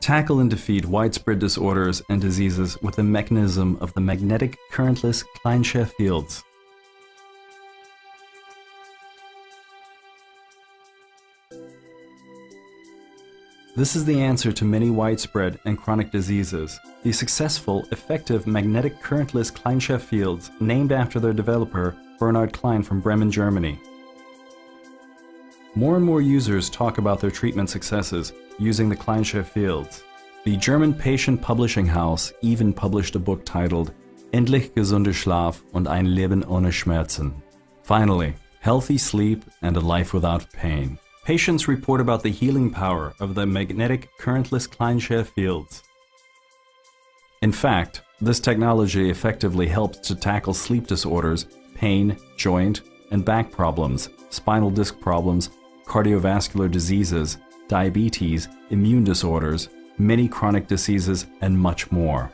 tackle and defeat widespread disorders and diseases with the mechanism of the magnetic currentless Kleinsche fields. This is the answer to many widespread and chronic diseases. The successful, effective magnetic currentless Kleinsche fields, named after their developer, Bernhard Klein from Bremen, Germany. More and more users talk about their treatment successes using the Kleinsche fields. The German patient publishing house even published a book titled Endlich gesunder Schlaf und ein Leben ohne Schmerzen. Finally, healthy sleep and a life without pain. Patients report about the healing power of the magnetic currentless Kleinsche fields. In fact, this technology effectively helps to tackle sleep disorders, pain, joint and back problems, spinal disc problems, cardiovascular diseases, diabetes, immune disorders, many chronic diseases, and much more.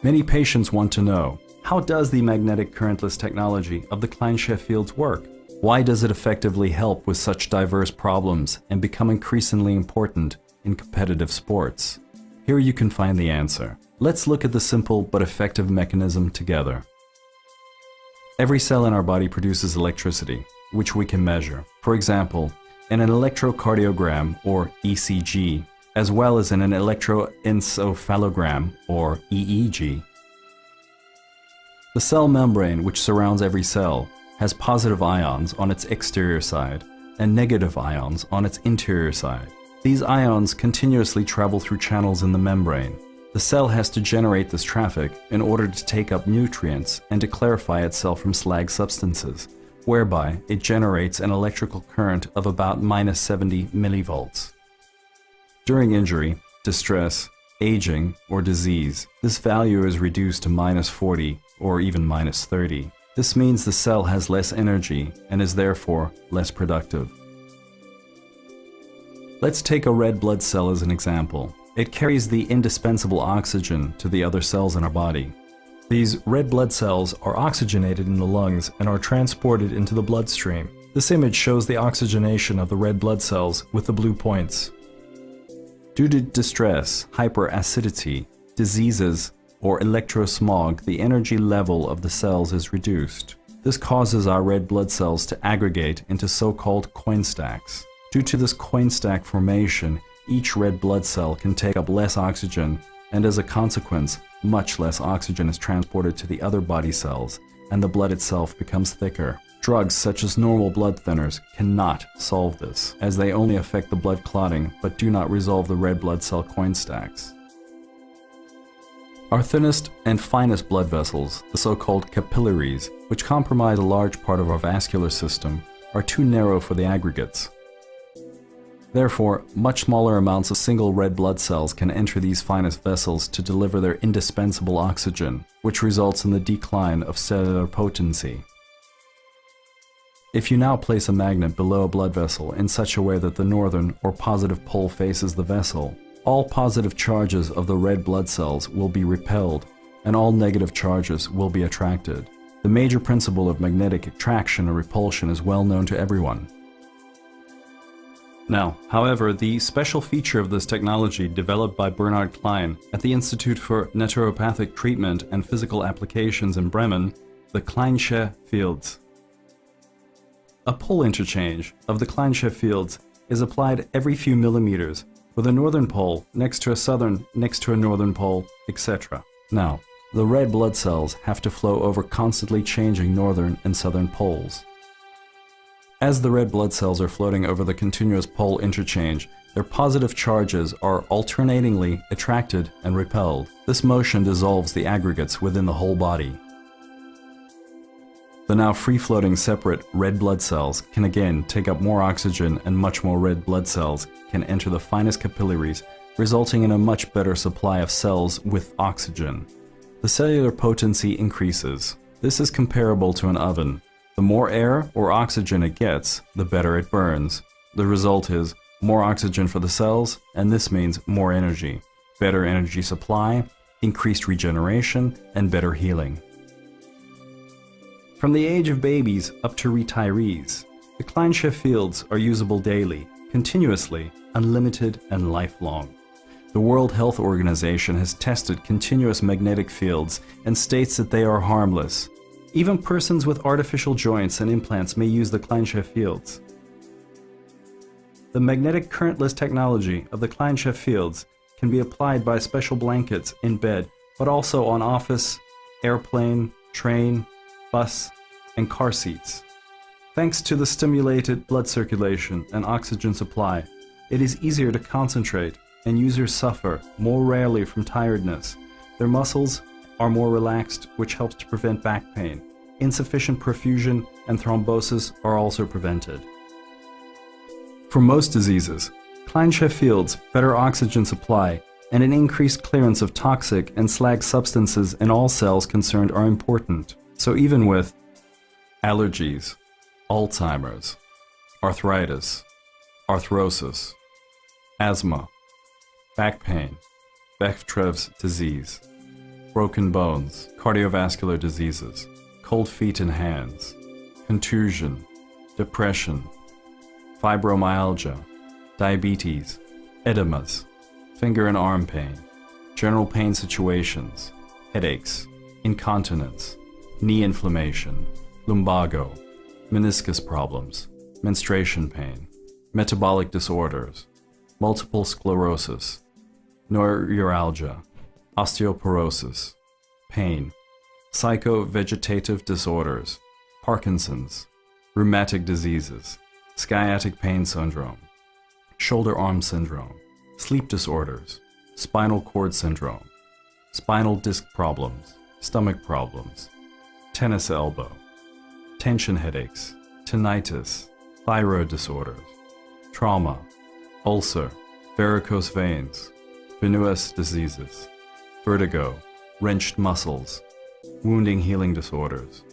Many patients want to know, how does the magnetic currentless technology of the Kleinsche fields work? Why does it effectively help with such diverse problems and become increasingly important in competitive sports? Here you can find the answer. Let's look at the simple but effective mechanism together. Every cell in our body produces electricity, which we can measure. For example, in an electrocardiogram, or ECG, as well as in an electroencephalogram, or EEG. The cell membrane, which surrounds every cell, has positive ions on its exterior side and negative ions on its interior side. These ions continuously travel through channels in the membrane. The cell has to generate this traffic in order to take up nutrients and to clarify itself from slag substances, whereby it generates an electrical current of about -70 millivolts. During injury, distress, aging, or disease, this value is reduced to -40 or even -30. This means the cell has less energy and is therefore less productive. Let's take a red blood cell as an example. It carries the indispensable oxygen to the other cells in our body. These red blood cells are oxygenated in the lungs and are transported into the bloodstream. This image shows the oxygenation of the red blood cells with the blue points. Due to distress, hyperacidity, diseases, or electrosmog, the energy level of the cells is reduced. This causes our red blood cells to aggregate into so-called coin stacks. Due to this coin stack formation, each red blood cell can take up less oxygen, and as a consequence, much less oxygen is transported to the other body cells, and the blood itself becomes thicker. Drugs such as normal blood thinners cannot solve this, as they only affect the blood clotting but do not resolve the red blood cell coin stacks. Our thinnest and finest blood vessels, the so-called capillaries, which comprise a large part of our vascular system, are too narrow for the aggregates. Therefore, much smaller amounts of single red blood cells can enter these finest vessels to deliver their indispensable oxygen, which results in the decline of cellular potency. If you now place a magnet below a blood vessel in such a way that the northern or positive pole faces the vessel, all positive charges of the red blood cells will be repelled, and all negative charges will be attracted. The major principle of magnetic attraction and repulsion is well known to everyone. Now, however, the special feature of this technology developed by Bernhard Klein at the Institute for Naturopathic Treatment and Physical Applications in Bremen, the Kleinsche fields. A pole interchange of the Kleinsche fields is applied every few millimeters, with a northern pole next to a southern, next to a northern pole, etc. Now, the red blood cells have to flow over constantly changing northern and southern poles. As the red blood cells are floating over the continuous pole interchange, their positive charges are alternatingly attracted and repelled. This motion dissolves the aggregates within the whole body. The now free-floating separate red blood cells can again take up more oxygen, and much more red blood cells can enter the finest capillaries, resulting in a much better supply of cells with oxygen. The cellular potency increases. This is comparable to an oven. The more air or oxygen it gets, the better it burns. The result is more oxygen for the cells, and this means more energy, better energy supply, increased regeneration, and better healing. From the age of babies up to retirees, the Kleinsche fields are usable daily, continuously, unlimited, and lifelong. The World Health Organization has tested continuous magnetic fields and states that they are harmless. Even persons with artificial joints and implants may use the Kleinsche Fields. The magnetic currentless technology of the Kleinsche Fields can be applied by special blankets in bed, but also on office, airplane, train, bus, and car seats. Thanks to the stimulated blood circulation and oxygen supply, it is easier to concentrate, and users suffer more rarely from tiredness. Their muscles are more relaxed, which helps to prevent back pain. Insufficient perfusion and thrombosis are also prevented. For most diseases, Kleinsche Fields, better oxygen supply, and an increased clearance of toxic and slag substances in all cells concerned are important. So even with allergies, Alzheimer's, arthritis, arthrosis, asthma, back pain, Bechdrev's disease, broken bones, cardiovascular diseases, cold feet and hands, contusion, depression, fibromyalgia, diabetes, edemas, finger and arm pain, general pain situations, headaches, incontinence, knee inflammation, lumbago, meniscus problems, menstruation pain, metabolic disorders, multiple sclerosis, neuralgia, osteoporosis, pain, psychovegetative disorders, Parkinson's, rheumatic diseases, sciatic pain syndrome, shoulder-arm syndrome, sleep disorders, spinal cord syndrome, spinal disc problems, stomach problems, tennis elbow, tension headaches, tinnitus, thyroid disorders, trauma, ulcer, varicose veins, venous diseases, vertigo, wrenched muscles, wounding healing disorders,